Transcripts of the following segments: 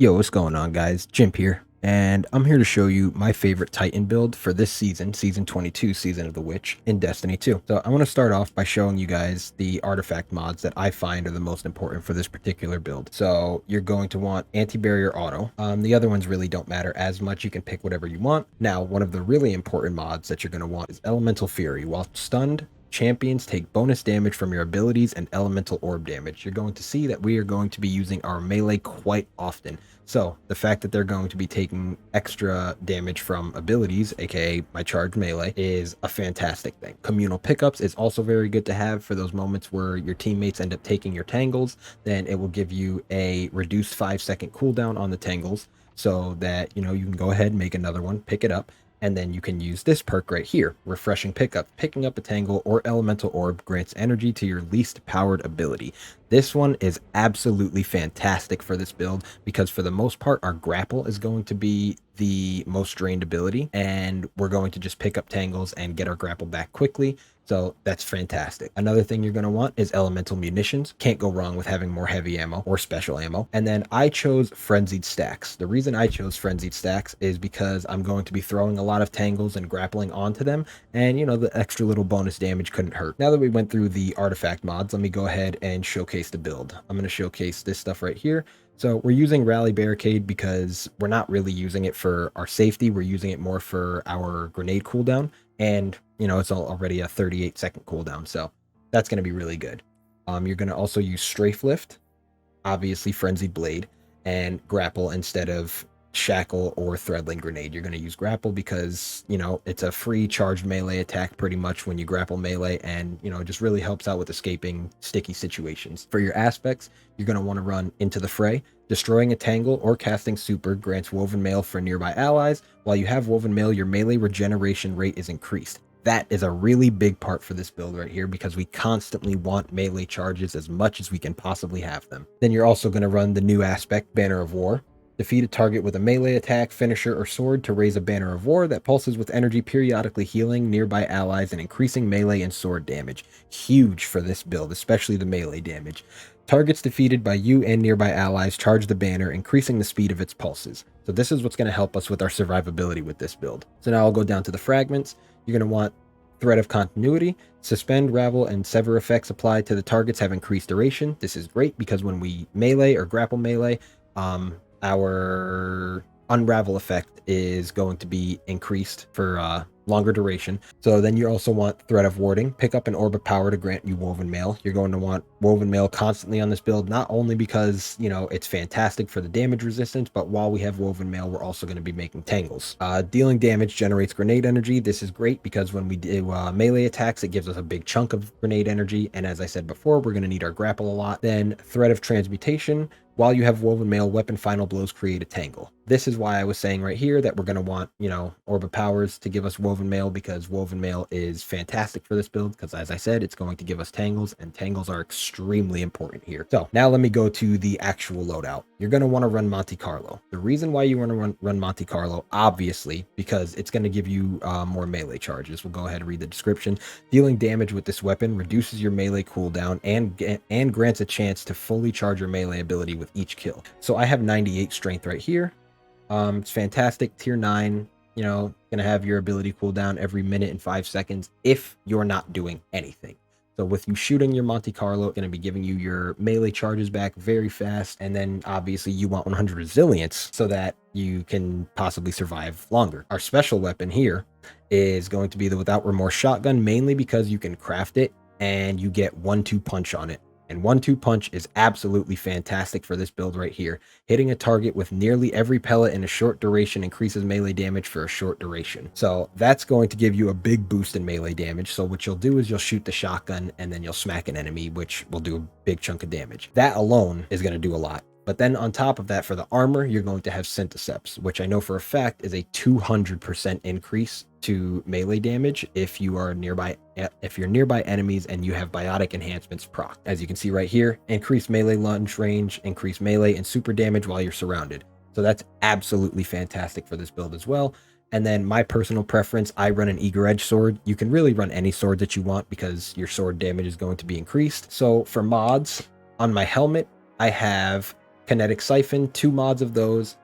Yo, what's going on, guys? Jimp here, and I'm here to show you my favorite Titan build for this season, Season 22, Season of the Witch, in Destiny 2. So I want to start off by showing you guys the artifact mods that I find are the most important for this particular build. So you're going to want Anti-Barrier Auto. The other ones really don't matter as much. You can pick whatever you want. Now, one of the really important mods that you're going to want is Elemental Fury. While stunned, champions take bonus damage from your abilities and elemental orb damage. You're going to see that we are going to be using our melee quite often. So the fact that they're going to be taking extra damage from abilities, aka my charged melee, is a fantastic thing. Communal pickups is also very good to have for those moments where your teammates end up taking your tangles. Then it will give you a reduced 5-second cooldown on the tangles, so that you can go ahead and make another one, pick it up, and then you can use this perk right here, Refreshing Pickup. Picking up a Tangle or Elemental Orb grants energy to your least powered ability. This one is absolutely fantastic for this build because for the most part, our Grapple is going to be the most drained ability, and we're going to just pick up Tangles and get our Grapple back quickly. So that's fantastic. Another thing you're going to want is elemental munitions. Can't go wrong with having more heavy ammo or special ammo. And then I chose frenzied stacks. The reason I chose frenzied stacks is because I'm going to be throwing a lot of tangles and grappling onto them. And the extra little bonus damage couldn't hurt. Now that we went through the artifact mods, let me go ahead and showcase the build. I'm going to showcase this stuff right here. So we're using Rally Barricade because we're not really using it for our safety. We're using it more for our grenade cooldown. And, it's already a 38-second cooldown. So that's going to be really good. You're going to also use Strafe Lift, obviously Frenzied Blade, and Grapple instead of Shackle or Threadling Grenade. You're going to use Grapple because, it's a free charged melee attack pretty much when you grapple melee, and, it just really helps out with escaping sticky situations. For your aspects, you're going to want to run Into the Fray. Destroying a Tangle or casting Super grants Woven Mail for nearby allies. While you have Woven Mail, your melee regeneration rate is increased. That is a really big part for this build right here because we constantly want melee charges as much as we can possibly have them. Then you're also going to run the new aspect, Banner of War. Defeat a target with a melee attack, finisher, or sword to raise a Banner of War that pulses with energy, periodically healing nearby allies and increasing melee and sword damage. Huge for this build, especially the melee damage. Targets defeated by you and nearby allies charge the banner, increasing the speed of its pulses. So this is what's going to help us with our survivability with this build. So now I'll go down to the fragments. You're going to want Thread of Continuity. Suspend, Ravel, and Sever effects applied to the targets have increased duration. This is great because when we melee or grapple melee, our Unravel effect is going to be increased for longer duration. So then you also want Thread of Warding. Pick up an Orb of Power to grant you Woven Mail. You're going to want Woven Mail constantly on this build, not only because, it's fantastic for the damage resistance, but while we have Woven Mail, we're also going to be making Tangles. Dealing damage generates grenade energy. This is great because when we do melee attacks, it gives us a big chunk of grenade energy. And as I said before, we're going to need our grapple a lot. Then Thread of Transmutation. While you have Woven Mail, weapon final blows create a tangle. This is why I was saying right here that we're going to want, Orb of Powers to give us Woven Mail, because Woven Mail is fantastic for this build because, as I said, it's going to give us tangles, and tangles are extremely important here. So now let me go to the actual loadout. You're going to want to run Monte Carlo. The reason why you want to run Monte Carlo, obviously, because it's going to give you more melee charges. We'll go ahead and read the description. Dealing damage with this weapon reduces your melee cooldown and grants a chance to fully charge your melee ability with each kill. So I have 98 strength right here. It's fantastic. Tier 9, gonna have your ability cooldown every minute and 5 seconds if you're not doing anything. So with you shooting your Monte Carlo, it's going to be giving you your melee charges back very fast. And then obviously you want 100 resilience so that you can possibly survive longer. Our special weapon here is going to be the Without Remorse shotgun, mainly because you can craft it and you get 1-2 punch on it. And 1-2 punch is absolutely fantastic for this build right here. Hitting a target with nearly every pellet in a short duration increases melee damage for a short duration. So that's going to give you a big boost in melee damage. So what you'll do is you'll shoot the shotgun and then you'll smack an enemy, which will do a big chunk of damage. That alone is going to do a lot. But then on top of that, for the armor, you're going to have Syntheseps, which I know for a fact is a 200% increase to melee damage if you're nearby enemies and you have biotic enhancements proc. As you can see right here, increase melee lunge range, increase melee and super damage while you're surrounded. So that's absolutely fantastic for this build as well. And then my personal preference, I run an Eager Edge sword. You can really run any sword that you want because your sword damage is going to be increased. So for mods, on my helmet, I have Kinetic Siphon, 2 mods of those,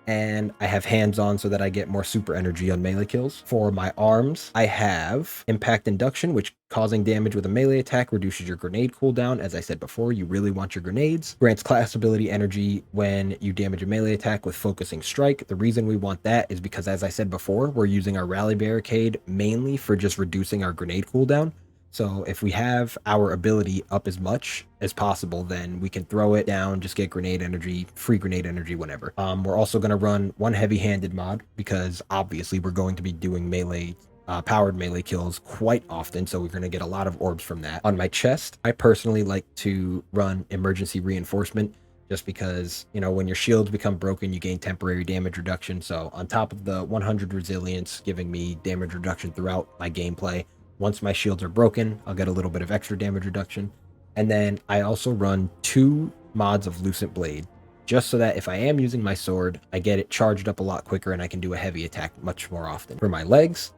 and I have Hands On so that I get more super energy on melee kills. For my arms, I have Impact Induction, which causing damage with a melee attack reduces your grenade cooldown. As I said before, you really want your grenades. Grants class ability energy when you damage a melee attack with Focusing Strike. The reason we want that is because, as I said before, we're using our Rally Barricade mainly for just reducing our grenade cooldown. So if we have our ability up as much as possible, then we can throw it down, just get grenade energy, free grenade energy whenever. We're also going to run one heavy-handed mod because obviously we're going to be doing melee powered melee kills quite often, so we're going to get a lot of orbs from that. On my chest, I personally like to run emergency reinforcement just because, you know, when your shields become broken, you gain temporary damage reduction. So on top of the 100 resilience giving me damage reduction throughout my gameplay, once my shields are broken, I'll get a little bit of extra damage reduction. And then I also run 2 mods of Lucent Blade, just so that if I am using my sword, I get it charged up a lot quicker and I can do a heavy attack much more often. For my legs,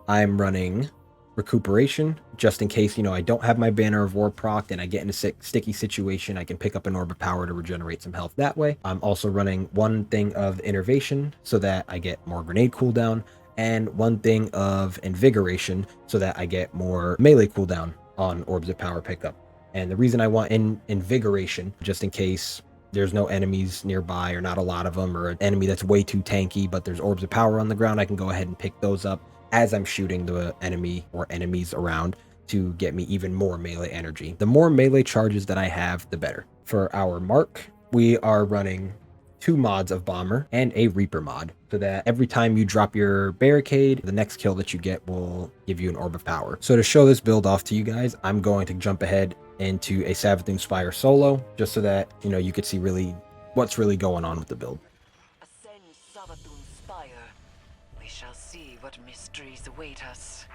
I'm running Recuperation, just in case, you know, I don't have my Banner of War procced and I get in a sticky situation, I can pick up an Orb of Power to regenerate some health that way. I'm also running one thing of Innervation so that I get more grenade cooldown, and one thing of Invigoration so that I get more melee cooldown on Orbs of Power pickup. And the reason I want Invigoration, just in case there's no enemies nearby or not a lot of them, or an enemy that's way too tanky, but there's Orbs of Power on the ground, I can go ahead and pick those up as I'm shooting the enemy or enemies around to get me even more melee energy. The more melee charges that I have, the better. For our mark, we are running 2 mods of Bomber and a Reaper mod, so that every time you drop your barricade, the next kill that you get will give you an Orb of Power. So to show this build off to you guys, I'm going to jump ahead into a Savathun Spire solo, just so that, you know, you could see really what's really going on with the build. Ascend Savathun Spire. We shall see what mysteries await us.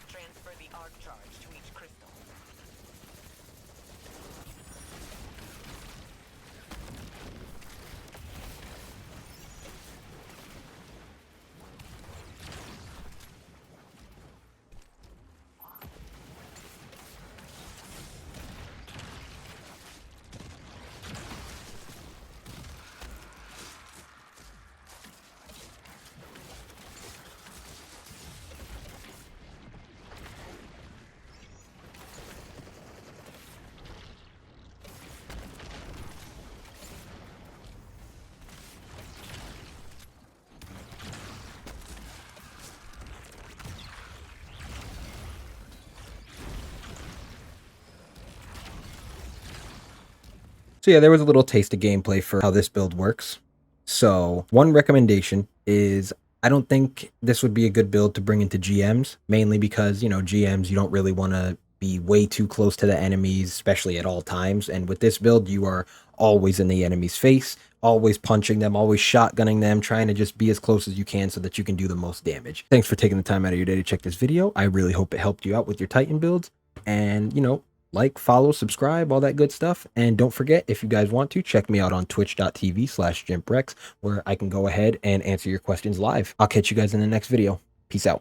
Transfer the arc charge to each crystal. So yeah, there was a little taste of gameplay for how this build works. So one recommendation is, I don't think this would be a good build to bring into GMs, mainly because, you know, GMs, you don't really want to be way too close to the enemies, especially at all times. And with this build, you are always in the enemy's face, always punching them, always shotgunning them, trying to just be as close as you can so that you can do the most damage. Thanks for taking the time out of your day to check this video. I really hope it helped you out with your Titan builds. And, you know, like, follow, subscribe, all that good stuff. And don't forget, if you guys want to, check me out on twitch.tv/JimpRex, where I can go ahead and answer your questions live. I'll catch you guys in the next video. Peace out.